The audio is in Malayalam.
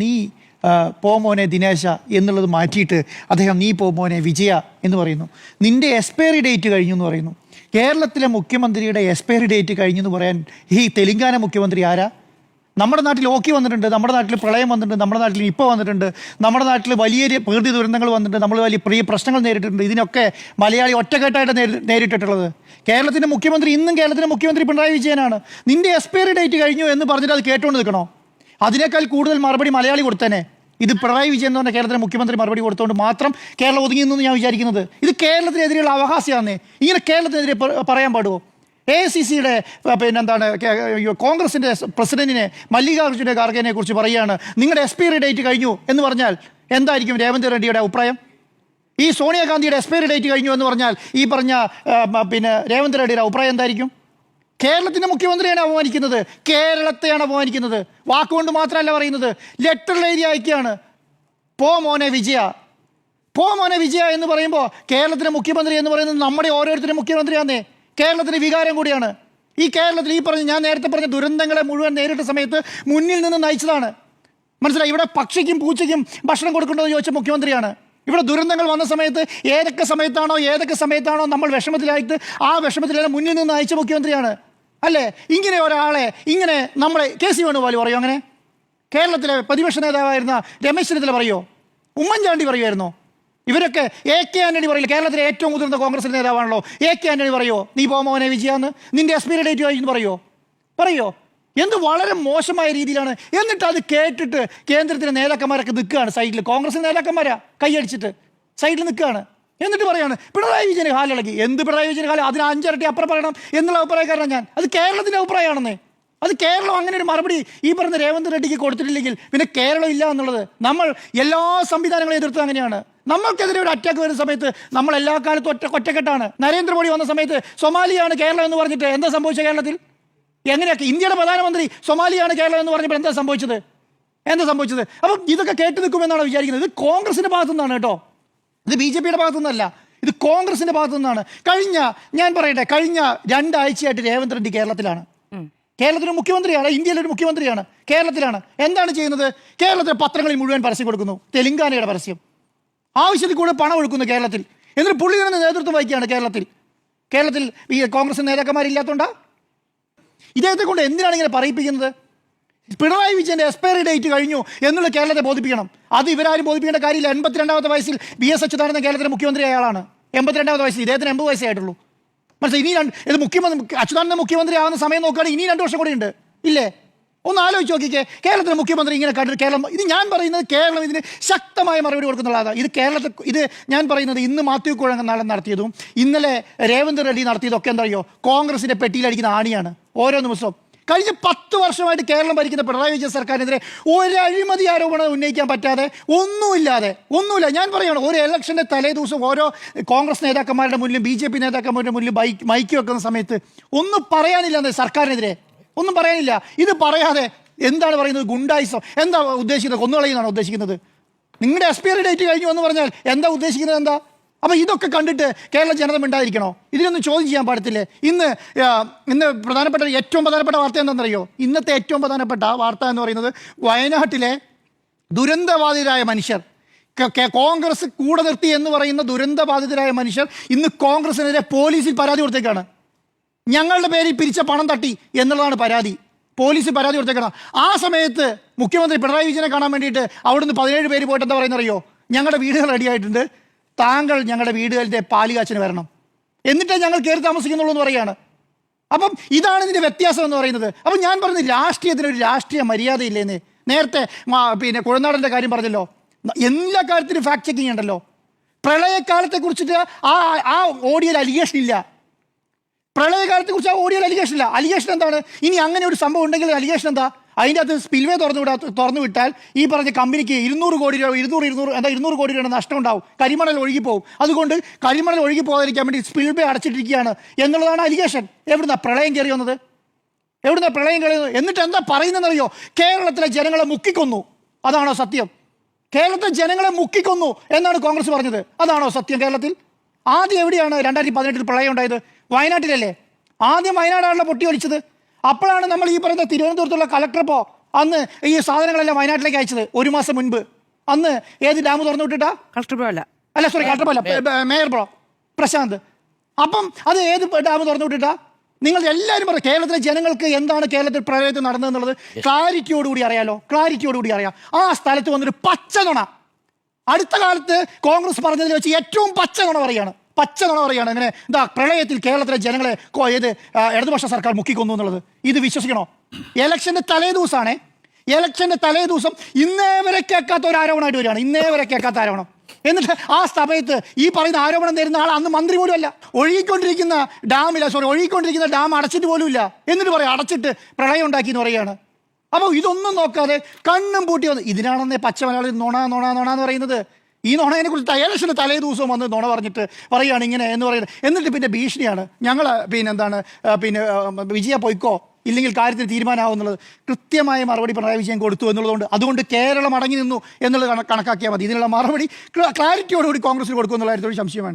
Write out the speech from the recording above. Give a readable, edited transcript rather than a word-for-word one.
നീ പോമോനെ ദിനേശ എന്നുള്ളത് മാറ്റിയിട്ട് അദ്ദേഹം നീ പോമോനെ വിജയ എന്ന് പറയുന്നു. നിന്റെ എക്സ്പയറി ഡേറ്റ് കഴിഞ്ഞു എന്ന് പറയുന്നു. കേരളത്തിലെ മുഖ്യമന്ത്രിയുടെ എക്സ്പയറി ഡേറ്റ് കഴിഞ്ഞു എന്ന് പറയാൻ ഈ തെലുങ്കാന മുഖ്യമന്ത്രി ആരാ? നമ്മുടെ നാട്ടിൽ ഓക്കി വന്നിട്ടുണ്ട്, നമ്മുടെ നാട്ടിൽ പ്രളയം വന്നിട്ടുണ്ട്, നമ്മുടെ നാട്ടിൽ ഇപ്പോൾ വന്നിട്ടുണ്ട്, നമ്മുടെ നാട്ടിൽ വലിയ പ്രകൃതി ദുരന്തങ്ങൾ വന്നിട്ടുണ്ട്, നമ്മൾ വലിയ പ്രശ്നങ്ങൾ നേരിട്ടിട്ടുണ്ട്. ഇതിനൊക്കെ മലയാളി ഒറ്റക്കെട്ടായിട്ട് നേരിട്ടിട്ടുള്ളത്. കേരളത്തിൻ്റെ മുഖ്യമന്ത്രി ഇന്നും കേരളത്തിൻ്റെ മുഖ്യമന്ത്രി പിണറായി വിജയനാണ്. നിന്റെ എക്സ്പയറി ഡേറ്റ് കഴിഞ്ഞു എന്ന് പറഞ്ഞിട്ട് അത് കേട്ടുകൊണ്ട് നിൽക്കണോ? അതിനേക്കാൾ കൂടുതൽ മറുപടി മലയാളി കൊടുത്തേനെ. ഇത് പിണറായി വിജയൻ എന്ന് പറഞ്ഞ കേരളത്തിലെ മുഖ്യമന്ത്രി മറുപടി കൊടുത്തുകൊണ്ട് മാത്രം കേരളം ഒതുങ്ങി നിന്നു ഞാൻ വിചാരിക്കുന്നത്. ഇത് കേരളത്തിനെതിരെയുള്ള അവകാശമാണെന്നേ. ഇങ്ങനെ കേരളത്തിനെതിരെ പറയാൻ പാടുമോ? AICCയുടെ പിന്നെന്താണ് കോൺഗ്രസിൻ്റെ പ്രസിഡന്റിനെ മല്ലികാർജ്ജുന ഖാർഗെനെ കുറിച്ച് പറയുകയാണ് നിങ്ങളുടെ എക്സ്പയറി ഡേറ്റ് കഴിഞ്ഞു എന്ന് പറഞ്ഞാൽ എന്തായിരിക്കും രേവന്ത് റെഡ്ഡിയുടെ അഭിപ്രായം? ഈ സോണിയാഗാന്ധിയുടെ എക്സ്പയറി ഡേറ്റ് കഴിഞ്ഞു എന്ന് പറഞ്ഞാൽ ഈ പറഞ്ഞ രേവന്ത് റെഡ്ഡിയുടെ അഭിപ്രായം എന്തായിരിക്കും? കേരളത്തിൻ്റെ മുഖ്യമന്ത്രിയാണ് അപമാനിക്കുന്നത്, കേരളത്തെയാണ് അപമാനിക്കുന്നത്. വാക്കുകൊണ്ട് മാത്രമല്ല പറയുന്നത്, ലെറ്ററിൽ എഴുതി അയക്കുകയാണ്. പോ മോനെ വിജയ, പോ മോനെ വിജയ എന്ന് പറയുമ്പോൾ കേരളത്തിൻ്റെ മുഖ്യമന്ത്രി എന്ന് പറയുന്നത് നമ്മുടെ ഓരോരുത്തരും മുഖ്യമന്ത്രിയാന്നേ. കേരളത്തിൻ്റെ വികാരം കൂടിയാണ്. ഈ കേരളത്തിൽ ഞാൻ നേരത്തെ പറഞ്ഞ ദുരന്തങ്ങളെ മുഴുവൻ നേരിട്ട സമയത്ത് മുന്നിൽ നിന്ന് നയിച്ചതാണ്. മനസ്സിലായി? ഇവിടെ പക്ഷിക്കും പൂച്ചയ്ക്കും ഭക്ഷണം കൊടുക്കേണ്ടതെന്ന് ചോദിച്ച മുഖ്യമന്ത്രിയാണ്. ഇവിടെ ദുരന്തങ്ങൾ വന്ന സമയത്ത് ഏതൊക്കെ സമയത്താണോ നമ്മൾ വിഷമത്തിലായിട്ട് ആ വിഷമത്തിലെല്ലാം മുന്നിൽ നിന്ന് നയിച്ച മുഖ്യമന്ത്രിയാണ് അല്ലേ? ഇങ്ങനെ ഒരാളെ ഇങ്ങനെ നമ്മളെ KC വേണുഗോപാൽ പറയോ? അങ്ങനെ കേരളത്തിലെ പ്രതിപക്ഷ നേതാവായിരുന്ന രമേശ് ചെന്നിത്തല പറയോ? ഉമ്മൻചാണ്ടി പറയുമായിരുന്നോ? ഇവരൊക്കെ AK ആന്റണി പറയില്ല. കേരളത്തിലെ ഏറ്റവും മുതിർന്ന കോൺഗ്രസ് നേതാവാണല്ലോ. AK ആന്റണി പറയോ നീ പോമോനെ വിജയാന്ന്? നിന്റെ എക്സ്പയറി ഡേറ്റ് കഴിഞ്ഞു പറയോ? എന്ത് വളരെ മോശമായ രീതിയിലാണ്. എന്നിട്ട് അത് കേട്ടിട്ട് കേന്ദ്രത്തിലെ നേതാക്കന്മാരൊക്കെ നിൽക്കുകയാണ് സൈഡിൽ. കോൺഗ്രസ് നേതാക്കന്മാരാ കൈയടിച്ചിട്ട് സൈഡിൽ നിൽക്കുകയാണ്. എന്നിട്ട് പറയാണ് പിണറായി വിജയന് കാലിളക്കി. എന്ത് പിണറായി വിജയന് കാലം? അതിന് 5 ഇരട്ടി അപ്പുറം പറയണം എന്നുള്ള അഭിപ്രായക്കാരനാണ് ഞാൻ. അത് കേരളത്തിൻ്റെ അഭിപ്രായമാണെന്നേ. അത് കേരളം അങ്ങനെ ഒരു മറുപടി ഈ പറഞ്ഞ രേവന്ത് റെഡ്ഡിക്ക് കൊടുത്തിട്ടില്ലെങ്കിൽ പിന്നെ കേരളം ഇല്ല എന്നുള്ളത്. നമ്മൾ എല്ലാ സംവിധാനങ്ങളെ എതിർത്ത് അങ്ങനെയാണ്. നമ്മൾക്കെതിരെ ഒരു അറ്റാക്ക് വരുന്ന സമയത്ത് നമ്മൾ എല്ലാ കാലത്തും ഒറ്റക്കെട്ടാണ്. നരേന്ദ്രമോദി വന്ന സമയത്ത് സൊമാലിയാണ് കേരളം എന്ന് പറഞ്ഞിട്ട് എന്താ സംഭവിച്ചത്? കേരളത്തിൽ എങ്ങനെയൊക്കെ ഇന്ത്യയുടെ പ്രധാനമന്ത്രി സൊമാലിയാണ് കേരളം എന്ന് പറഞ്ഞപ്പോൾ എന്താ സംഭവിച്ചത്? അപ്പം ഇതൊക്കെ കേട്ട് നിൽക്കുമെന്നാണ് വിചാരിക്കുന്നത്. ഇത് കോൺഗ്രസിൻ്റെ ഭാഗത്തു നിന്നാണ് കേട്ടോ. ഇത് BJPയുടെ ഭാഗത്തു നിന്നല്ല, ഇത് കോൺഗ്രസിൻ്റെ ഭാഗത്തു നിന്നാണ്. കഴിഞ്ഞ 2 ആഴ്ചയായിട്ട് രേവന്ത് റെഡ്ഡി കേരളത്തിലാണ്. കേരളത്തിലെ മുഖ്യമന്ത്രിയാണ്, ഇന്ത്യയിലൊരു മുഖ്യമന്ത്രിയാണ്, കേരളത്തിലാണ്. എന്താണ് ചെയ്യുന്നത്? കേരളത്തിലെ പത്രങ്ങളിൽ മുഴുവൻ പരസ്യം കൊടുക്കുന്നു. തെലുങ്കാനയുടെ പരസ്യം, ആവശ്യത്തിൽ കൂടുതൽ പണം ഒഴുക്കുന്നു കേരളത്തിൽ. എന്നിട്ട് പുള്ളി തന്നെ നേതൃത്വം വഹിക്കുകയാണ് കേരളത്തിൽ ഈ കോൺഗ്രസ് നേതാക്കന്മാരില്ലാത്തതുകൊണ്ടാ? ഇദ്ദേഹത്തെ കൊണ്ട് എന്തിനാണ് ഇങ്ങനെ പറയിപ്പിക്കുന്നത്? പിണറായി വിജയൻ്റെ എക്സ്പയറി ഡേറ്റ് കഴിഞ്ഞു എന്നുള്ള കേരളത്തെ ബോധിപ്പിക്കണം. അത് ഇവരാരും ബോധിപ്പിക്കേണ്ട കാര്യമില്ല. 82ാമത്തെ വയസ്സിൽ VS അച്യുതാനന്ദൻ കേരളത്തിലെ മുഖ്യമന്ത്രി ആളാണ്. 82ാമത്തെ വയസ്സിൽ ഇദ്ദേഹത്തിന് 80 വയസ്സേ ആയിട്ടുള്ളൂ. മനസ്സിലായി? ഇത് അച്യുതാനന്ദൻ മുഖ്യമന്ത്രി ആവുന്ന സമയം നോക്കുകയാണെങ്കിൽ ഇനി 2 വർഷം കൂടി ഉണ്ട് ഇല്ലേ? ഒന്ന് ആലോചിച്ച് നോക്കിക്കേ. കേരളത്തിലെ മുഖ്യമന്ത്രി ഇങ്ങനെ കണ്ടിട്ട് കേരളം, ഇത് ഞാൻ പറയുന്നത് കേരളം ഇതിന് ശക്തമായ മറുപടി കൊടുക്കുന്നുള്ളതാണ്. ഇത് ഞാൻ പറയുന്നത് ഇന്ന് മാത്യു കുഴങ്ങനാടൻ നടത്തിയതും ഇന്നലെ രേവന്ത് റെഡ്ഡി നടത്തിയതൊക്കെ എന്താ അറിയോ? കോൺഗ്രസിൻ്റെ പെട്ടിയിലടിക്കുന്ന ആണിയാണ് ഓരോ ദിവസവും. കഴിഞ്ഞ 10 വർഷമായിട്ട് കേരളം ഭരിക്കുന്ന പിണറായി വിജയൻ സർക്കാരിനെതിരെ ഒരു അഴിമതി ആരോപണം ഉന്നയിക്കാൻ പറ്റാതെ ഒന്നുമില്ല. ഞാൻ പറയുകയാണ്, ഒരു ഇലക്ഷൻ്റെ തലേ ദിവസം ഓരോ കോൺഗ്രസ് നേതാക്കന്മാരുടെ മുന്നിലും BJP നേതാക്കന്മാരുടെ മുന്നിലും മൈക്ക് വെക്കുന്ന സമയത്ത് ഒന്നും പറയാനില്ല സർക്കാരിനെതിരെ, ഒന്നും പറയാനില്ല. ഇത് പറയാതെ എന്താണ് പറയുന്നത്? ഗുണ്ടായിസം. എന്താ ഉദ്ദേശിക്കുന്നത്? കൊന്നുകളയുന്നതാണോ ഉദ്ദേശിക്കുന്നത്? നിങ്ങളുടെ എക്സ്പയറി ഡേറ്റ് കഴിഞ്ഞു എന്ന് പറഞ്ഞാൽ എന്താ ഉദ്ദേശിക്കുന്നത്? എന്താ? അപ്പോൾ ഇതൊക്കെ കണ്ടിട്ട് കേരള ജനത മിണ്ടാതിരിക്കണോ? ഇതിനൊന്നും ചോദ്യം ചെയ്യാൻ പാടത്തില്ലേ? ഇന്ന് ഏറ്റവും പ്രധാനപ്പെട്ട വാർത്ത എന്താണെന്നറിയോ? ഇന്നത്തെ ഏറ്റവും പ്രധാനപ്പെട്ട വാർത്ത എന്ന് പറയുന്നത് വയനാട്ടിലെ ദുരന്തബാധിതരായ മനുഷ്യർ, കോൺഗ്രസ് കൂടെ നിർത്തി എന്ന് പറയുന്ന ദുരന്തബാധിതരായ മനുഷ്യർ ഇന്ന് കോൺഗ്രസിനെതിരെ പോലീസിൽ പരാതി കൊടുത്തേക്കാണ്. ഞങ്ങളുടെ പേരിൽ പിരിച്ച പണം തട്ടി എന്നുള്ളതാണ് പരാതി. പോലീസ് പരാതി കൊടുത്തേക്കണം. ആ സമയത്ത് മുഖ്യമന്ത്രി പിണറായി വിജയനെ കാണാൻ വേണ്ടിയിട്ട് അവിടുന്ന് 17 പേര് പോയിട്ട് എന്താ പറയുന്നറിയോ? ഞങ്ങളുടെ വീടുകൾ റെഡിയായിട്ടുണ്ട്, താങ്കൾ ഞങ്ങളുടെ വീടുകളുടെ പാലുകാച്ചിന് വരണം, എന്നിട്ടേ ഞങ്ങൾ കയറി താമസിക്കുന്നുള്ളൂ എന്ന് പറയുകയാണ്. അപ്പം ഇതാണ് ഇതിൻ്റെ വ്യത്യാസം എന്ന് പറയുന്നത്. അപ്പം ഞാൻ പറയുന്നത് രാഷ്ട്രീയത്തിനൊരു രാഷ്ട്രീയ മര്യാദയില്ലേന്ന്. നേരത്തെ കുഴനാടൻ്റെ കാര്യം പറഞ്ഞല്ലോ, എല്ലാ കാര്യത്തിലും ഫാക്ട് ചെക്കിങ് ഉണ്ടല്ലോ. പ്രളയകാലത്തെക്കുറിച്ചിട്ട് ആ ഓഡിയോയിൽ അലിഗേഷൻ ഇല്ല. പ്രളയകാലത്തെക്കുറിച്ച് ആ ഓഡിയോയിൽ അലിഗേഷൻ ഇല്ല. അലിഗേഷൻ എന്താണ്? ഇനി അങ്ങനെ ഒരു സംഭവം ഉണ്ടെങ്കിൽ അലിഗേഷൻ എന്താ? അതിൻ്റെ അത് സ്പിൽവേ തുറന്നു വിട്ടാൽ ഈ പറഞ്ഞ കമ്പനിക്ക് 200 കോടി രൂപ നഷ്ടം ഉണ്ടാവും. കരിമണൽ ഒഴുകിപ്പോവും. അതുകൊണ്ട് കരിമണൽ ഒഴുകി പോകാതിരിക്കാൻ വേണ്ടി സ്പിൽവേ അടച്ചിട്ടിരിക്കുകയാണ് എന്നുള്ളതാണ് അലിഗേഷൻ. എവിടുന്നാ പ്രളയം കയറി വന്നത്? എന്നിട്ട് എന്താ പറയുന്നതെന്നറിയോ? കേരളത്തിലെ ജനങ്ങളെ മുക്കിക്കൊന്നു. അതാണോ സത്യം? കേരളത്തിലെ ജനങ്ങളെ മുക്കിക്കൊന്നു എന്നാണ് കോൺഗ്രസ് പറഞ്ഞത്. അതാണോ സത്യം? കേരളത്തിൽ ആദ്യം എവിടെയാണ് 2018 പ്രളയം ഉണ്ടായത്? വയനാട്ടിലല്ലേ? ആദ്യം വയനാടാണല്ലോ പൊട്ടി ഒലിച്ചത്. അപ്പോഴാണ് നമ്മൾ ഈ പറയുന്ന തിരുവനന്തപുരത്തുള്ള കളക്ടറപ്പോ അന്ന് ഈ സാധനങ്ങളെല്ലാം വയനാട്ടിലേക്ക് അയച്ചത് 1 മാസം മുൻപ്. അന്ന് ഏത് ഡാം തുറന്നു വിട്ടിട്ടാ? അല്ല sorry, collector mayor bro Prashanth. അപ്പം അത് ഏത് ഡാം തുറന്നു വിട്ടിട്ടാ? നിങ്ങൾ എല്ലാവരും പറയും കേരളത്തിലെ ജനങ്ങൾക്ക് എന്താണ് കേരളത്തിൽ പ്രളയത്തിൽ നടന്നതെന്നുള്ളത് ക്ലാരിറ്റിയോടുകൂടി അറിയാലോ, ക്ലാരിറ്റിയോടുകൂടി അറിയാം. ആ സ്ഥലത്ത് വന്നിട്ട് പച്ച നുണ, അടുത്ത കാലത്ത് കോൺഗ്രസ് പറഞ്ഞതിൽ വെച്ച് ഏറ്റവും പച്ച നുണ പറയാണ്. അങ്ങനെ എന്താ പ്രളയത്തിൽ കേരളത്തിലെ ജനങ്ങളെ ഏത് ഇടതുപക്ഷ സർക്കാർ മുക്കിക്കൊന്നു എന്നുള്ളത്. ഇത് വിശ്വസിക്കണോ? ഇലക്ഷന്റെ തലേദിവസമാണേ, ഇലക്ഷന്റെ തലേദിവസം ഇന്നേ വരെ കേൾക്കാത്ത ഒരു ആരോപണമായിട്ട് വരികയാണ്. ഇന്നേ വരെ കേൾക്കാത്ത ആരോപണം. എന്നിട്ട് ആ സമയത്ത് ഈ പറയുന്ന ആരോപണം തരുന്ന ആൾ അന്ന് മന്ത്രി പോലും അല്ല. ഒഴുകിക്കൊണ്ടിരിക്കുന്ന ഡാം അടച്ചിട്ട് പോലും ഇല്ല. എന്നിട്ട് പറയാം അടച്ചിട്ട് പ്രളയം ഉണ്ടാക്കി എന്ന് പറയുകയാണ്. അപ്പോൾ ഇതൊന്നും നോക്കാതെ കണ്ണും പൂട്ടി വന്ന് ഇതിനാണെന്നേ പച്ച മലയാളി നുണ എന്ന് പറയുന്നത്. ഈ നുണയെ കുറിച്ച് ഇലക്ഷന് തലേ ദിവസവും വന്ന് നുണ പറഞ്ഞിട്ട് പറയുകയാണ് ഇങ്ങനെ എന്ന് പറയുന്നത്. എന്നിട്ട് പിന്നെ ഭീഷണിയാണ്, ഞങ്ങൾ വിജയ പൊയ്ക്കോ ഇല്ലെങ്കിൽ കാര്യത്തിൽ തീരുമാനമാവുന്നുള്ളത്. കൃത്യമായ മറുപടി പിണറായി വിജയൻ കൊടുത്തു എന്നുള്ളതുകൊണ്ട് അതുകൊണ്ട് കേരളം അടങ്ങി നിന്നു എന്നുള്ളത് കണക്കാക്കിയാൽ മതി. ഇതിനുള്ള മറുപടി ക്ലാരിറ്റിയോടുകൂടി കോൺഗ്രസിന് കൊടുക്കും എന്നുള്ള കാര്യത്തിൽ സംശയമാണ്.